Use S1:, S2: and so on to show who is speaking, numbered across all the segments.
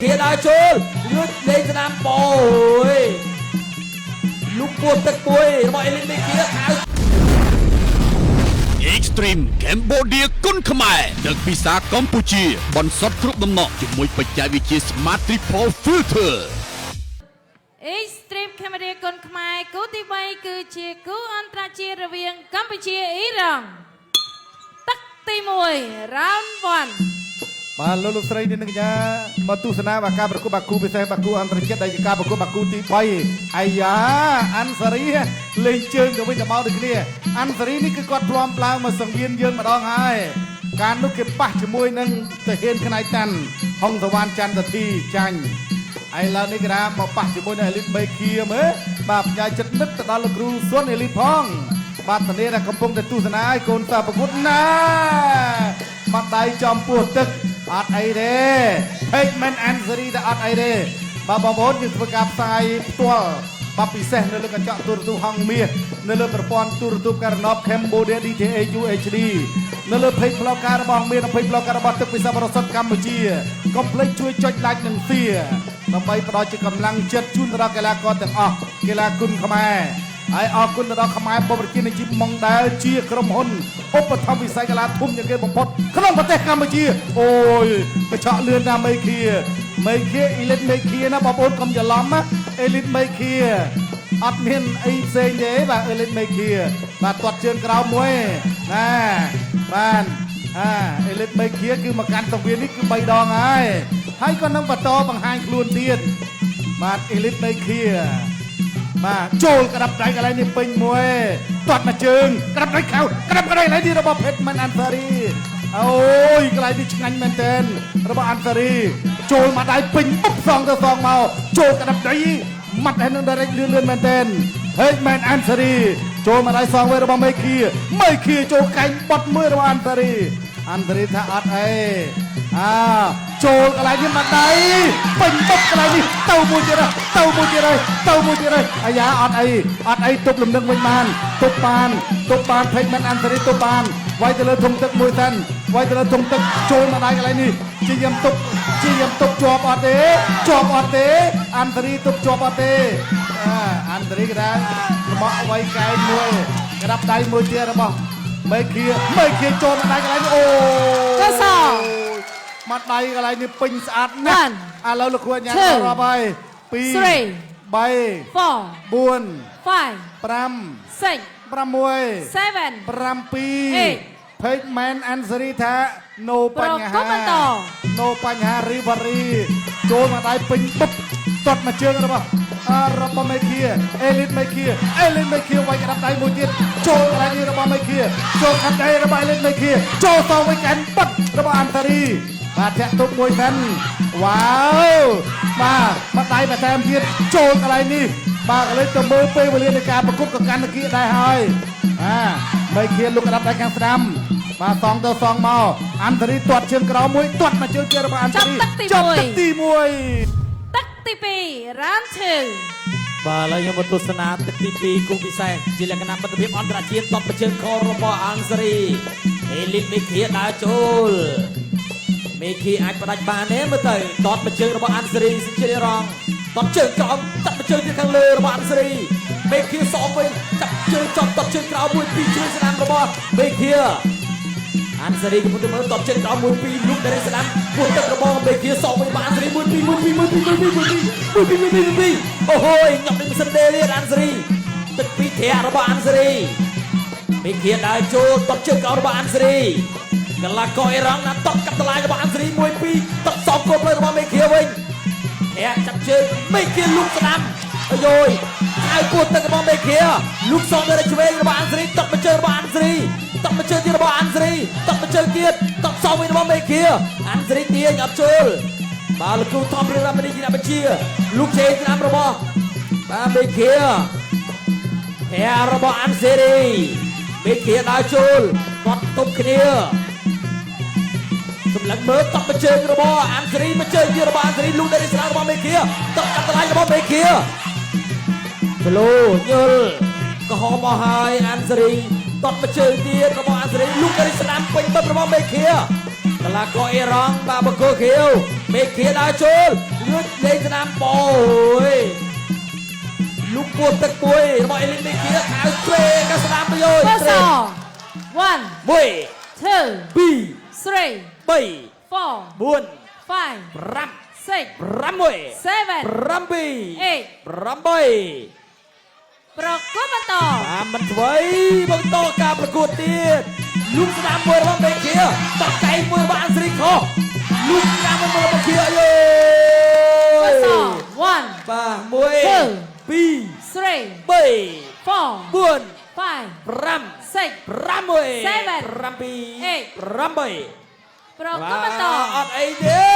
S1: kia đá chôn lướt lên cho nam bồi lúc buồn tật bồi mọi lên bên kia tháo
S2: Extreme Cambodia គុណខ្មែរដឹកពីសាកម្ពុជាបន្សុទ្ធគ្រប់ដំណក់ជាមួយបច្ចេកវិទ្យា Smart Triple Filter
S3: Extreme Cambodia គុណខ្មែរគូទី3គឺជាគូអន្តរជាតិរវាងកម្ពុជាអ៊ីរ៉ង់ទឹកទី1 Round 1
S4: បាទលោកស្រីនាងកញ្ញាមកទស្សនាការប្រកួតបាគូពិសេសបាគូអន្តរជាតិដែលជាការប្រកួតបាគូទី3អាយ៉ាអាន់សារីលេងជើងទៅវិញទៅមកដូចគ្នាអាន់សារីនេះគឺគាត់ធ្លាប់ឡើងមកសង្វៀនយើងម្ដងហើយការនោះគេប៉ះជាមួយនឹងតាហ៊ានខ្នៃតាន់ហុងសវណ្ណចន្ទធីចាញ់ឥឡូវនេះគេថាមកប៉ះជាមួយនឹងអេលីតមេឃៀមើលបាទផ្ញើចិត្តមិត្តទៅដល់លោកគ្រូសុនអេលីតផងបាទធានាថាកំពុងតែទស្សនាឲ្យកូនសាប្រកួតណាបាត់ដៃចំពោះទឹកអត់អីទេពេកមិនអានសេរីតែអត់អីទេបាទបងប្អូនយើងធ្វើការផ្សាយផ្ទាល់បាទពិសេសនៅលើកញ្ចក់ទូរទស្សន៍ហង្សមាសនៅលើប្រព័ន្ធទូរទស្សន៍ការណប Cambodia DTA UHD នៅលើ page ផ្លូវការរបស់មាន page ផ្លូវការរបស់ទឹកពិសាបរិសុទ្ធកម្ពុជាកុំភ្លេចជួយចុច like និង share ដើម្បីផ្ដល់ជាកម្លាំងចិត្តជូនដល់កីឡាករទាំងអស់កីឡាគុណខ្មែរហើយអរគុណទៅដល់ខ្មែរបរិជានៃជីវម៉ុងដែលជាក្រុមហ៊ុនឧបត្ថម្ភវិស័យកីឡាធំជាងគេបំផុតក្នុងប្រទេសកម្ពុជាអូយកញ្ចក់លឿនណាមេឃាអ៊ីលីតមេឃាណាបងប្អូនកុំច្រឡំណាអ៊ីលីតមេឃាអត់មានអីផ្សេងទេបាទអ៊ីលីតមេឃាបាទទាត់ជើងក្រោមមួយណាបាទអ៊ីលីតមេឃាគឺមកកាន់សង្វៀននេះគឺ3ដងហើយក៏នឹងបន្តបង្ហាញខ្លួនទៀតបាទអ៊ីលីតមេឃាបាទចូលក្តាប់ដៃកន្លែងនេះពេញមួយទាត់មកជើងក្តាប់ដៃខៅក្តាប់ដៃកន្លែងនេះរបស់ពេទ្រមិនអានសារីអូយកន្លែងនេះឆ្ងាញ់មែនទែនរបស់អានសារីចូលមកដៃពេញបុកសងទៅសងមកចូលក្តាប់ដៃម៉ាត់ហើយនឹងដៃលឿនមែនទែនហើយមែនអានសារីចូលមកដៃសងវិញរបស់មេឃាចូលកែងបត់មួយរបស់អានសារីថាអត់អីចូលកន្លែងនេះមកដៃពេញបុកកន្លែងនេះទៅមួយទៀតហើយអាយ៉ាអត់អីទប់លំនឹងវិញបានទប់បានភេកមិនអានសារីទប់បានវាយទៅលើធុងទឹកមួយសិនវាយទៅលើធុងទឹកចូលមកដៃកន្លែងនេះជាយាមទប់ជាប់អត់ទេអានសារីទប់ជាប់អត់ទេអានសារីគេថារបស់អវ័យកែមួយក្តាប់ដៃមួយទៀតរបស់មេឃាចូលមកដៃកន្លែងនេះអូ
S3: កស
S4: មកដៃកន្លែងនេះពេញស្អាតណាស់ឥឡូវលោកគ្រូអញ្ញារាប់ហើយ2 3 4 5 7 ភេកមែនអានសេរីថា no បញ្ហារីវ៉ារីចូលមកដៃពេញបុកទាត់មកជើងរបស់មេឃាអេលីតមេឃាវាយក្តាប់ដៃមួយទៀតចូលកន្លែងនេះរបស់មេឃាចូលខាត់ដៃរបស់អេលីតមេឃាចូលសងវិញកាន់បិទរបស់អានសេរីបាទធាក់ទុកមួយសិនវ៉ាវបាទមកដៃមកតាមទៀតចូលកន្លែងនេះបាទកន្លែងទៅមើលពេលវេលានៃការប្រកួតក៏កាន់តែគៀកដែរហើយមេឃាលុកក្តាប់ដៃខាងស្ដាំបាទសងទៅសងមកអានសេរីទាត់ជើងក្រោមមួយទាត់មកជើងទៀតរបស់អានសេរីចាប់ទឹកទី1
S3: ទឹកទី2 Round 2
S1: បាទឥឡូវខ្ញុំមកទស្សនាទឹកទី2គូពិសេសជាលក្ខណៈមិត្តភាពអន្តរជាតិតបប្រជើងខរបស់អានសេរីអេលីតមេឃាដើរចូលមេឃាអាចផ្ដាច់បានទេមើលទៅតបប្រជើងរបស់អានសេរីសិជារងតបជើងក្រោមតាត់ប្រជើងទីខាងលើរបស់អានសេរីមេឃាសងវិញចាប់ជើងចំតបជើងក្រោមមួយពីរជួយស្ដាំរបស់មេឃាអានសេរីកំពុងតែមើលតបជើងក្រោមមួយពីរលុកdariស្ដាំពោះទឹករបស់មេឃាសងវិញរបស់អានសេរីមួយពីរអូហូយញាប់ដូចមិនសិនទេទៀតអានសេរីទឹកពីរធាក់របស់អានសេរីមេឃាដើរចូលតបជើងក្រោមរបស់អានសេរីកន្លះកអេរ៉ង់ណាត់តបកាប់តម្លៃរបស់អានសេរីមួយពីរតបសងគល់ផ្លូវរបស់មេឃាវិញធាក់ចាប់ជើងមេឃាលុកស្ដាំអើយហៅពោះទឹករបស់មេឃាលុកសងទៅឆ្វេងរបស់អានសេរីតបជើងរបស់អានសេរីតបជើងទៀតរបស់អានសេរីតបជើងទៀតតបសងវិញរបស់មេឃាអានសេរីទាញអត់ចូលបាទលោកគ្រូថំរឿងរ៉ាវនេះជាអ្នកបញ្ជាលុកជេងស្ដាំរបស់បាទមេឃាធាក់របស់អានសេរីមេឃាដើរចូលគាត់ទប់គ្នាសម្លឹងមើលតបជើងរបស់អានសេរីមកជើងទៀតរបស់អានសេរីលូកdariស្រារបស់មេឃាតបកាត់តម្លៃរបស់មេឃាស្លូញល់ក៏ហមមកហើយអានសេរីតបជើងទៀតរបស់អានសេរីលូកdariស្ដាំពេញបិទរបស់មេឃា ត កីឡាករអ៊ីរ៉ង់បាទបង្គោលខៀវមេឃាដើរចូលលួចលេងស្នាមបោយលុកពួតទឹកពួយរបស់អេលីនមេឃាខៅជ្រេកស្នាមប្រយោជន៍
S3: First all 1
S1: 1
S3: 2
S1: 2
S3: 3
S1: 3
S3: 4
S1: 4
S3: 5
S1: 5
S3: 6
S1: 6
S3: 7
S1: 7 8
S3: ប្រកួតបន្ត
S1: បានមិនស្វ័យបន្តការប្រកួតទៀតលុកស្នាមមួយរបស់មេឃាតកកែងមួយរបស់អានស្រីខុសលុកស្នាមមួយរបស់មេឃាយេ
S3: First all 1
S1: បាទ1 2
S3: 3
S1: 3
S3: 4
S1: 4
S3: 5
S1: 5
S3: 6
S1: 6
S3: 7
S1: 7 8
S3: ប្រកួតបន្ត
S1: អត់អីទេ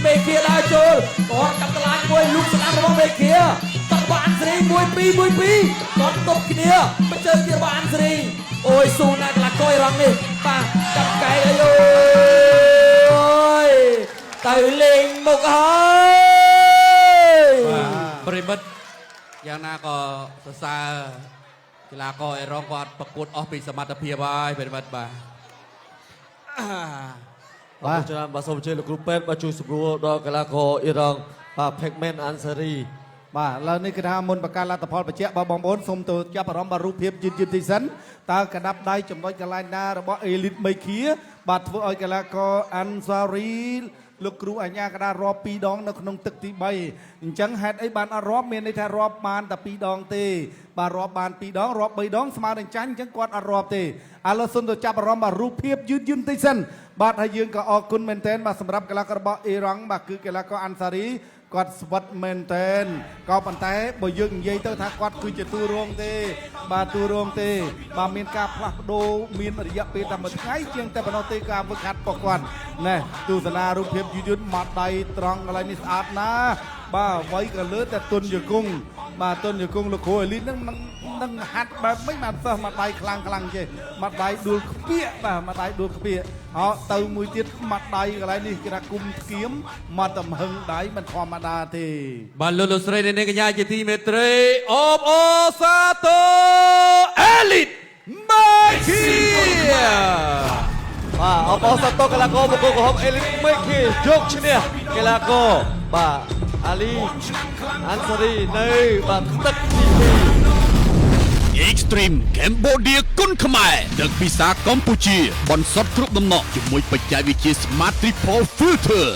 S1: មេឃាដើរចូលគាត់កាប់តឡាញមួយលុកស្នាមរបស់មេឃាតរបស់អានស្រី1 2 1 2គាត់ទប់គ្នាបញ្ជើទៀតរបស់អានស្រីអូយស៊ូណាស់កីឡាករអ៊ីរ៉ង់នេះបាទកាប់កែអីអូយទៅលេងមុខហើយ
S5: ប្រិមិត្តយ៉ាងណាក៏សរសើរកីឡាករអេរ៉ង់គាត់ប្រកួតអស់ពីសមត្ថភាពហើយប្រិមិត្តបាទ
S6: បាទច្រើនបាទសូមអញ្ជើញលោកគ្រូពេទ្យបាទជួយសម្រួលដល់កីឡាករអ៊ីរ៉ង់បាទ Pegman Ansari
S4: បាទឥឡូវនេះគឺថាមុនបកការលទ្ធផលបញ្ជាក់បងប្អូនសូមទៅចាប់អារម្មណ៍បាទរូបភាពយឺតទីសិនតើកណ្ដាប់ដៃចំណុចកន្លែងណារបស់អេលីតមេឃាបាទធ្វើឲ្យកីឡាករអាន់សារីលោកគ្រូអញ្ញាកដារាប់2ដងនៅក្នុងទឹកទី3អញ្ចឹងហេតុអីបានអត់រាប់មានន័យថារាប់បានតែ2ដងទេបាទរាប់បាន2ដងរាប់3ដងស្មើនឹងចាញ់អញ្ចឹងគាត់អត់រាប់ទេឥឡូវសូមទៅចាប់អារម្មណ៍បាទរូបភាពយឺតទីសិនបាទហើយយើងក៏អរគុណមែនទែនបាទសម្រាប់កីឡាកររបស់អ៊ីរ៉ង់បាទគឺកីឡាករអាន់សារីគាត់ស្វិតមែនតែនក៏ប៉ុន្តែបើយើងនិយាយទៅថាគាត់គឺជាតួរងទេបាទតួរងទេបាទមានការផ្លាស់ប្ដូរមានរយៈពេលតែមួយថ្ងៃជាងតែប៉ុណ្ណោះទេការវឹកហាត់របស់គាត់ណែទស្សនារូបភាពយឺតមកដៃត្រង់កន្លែងនេះស្អាតណាស់បាទអ្វីក៏លើតែទុនយគង់បាទទុនយគង់លោកគ្រូអេលីននឹងហាត់បែបមិនបានសិស្សមកដៃខ្លាំងចេះមកដៃដួលខ្ពាកបាទមកដៃដួលខ្ពាកអោទៅមួយទៀតមកដៃកន្លែងនេះគេថាគុំស្គៀមមកតំហឹងដៃមិនធម្មតាទេ
S5: បាទលោកស្រីនាងកញ្ញាជាទីមេត្រីអបអរសាទរអេលីតមេឃា
S6: បាទអបអរសាទរកីឡាករបង្គោលក្រហម Elite Mekhia យកឈ្នះកីឡាករបាទអាលី Ansari នៅបាទទឹកទី2
S2: Extreme Cambodia គុនខ្មែរដឹកពីសាកម្ពុជាបន្សុទ្ធគ្រប់ដំណក់ជាមួយបច្ចេកវិទ្យា Smart Triple Filter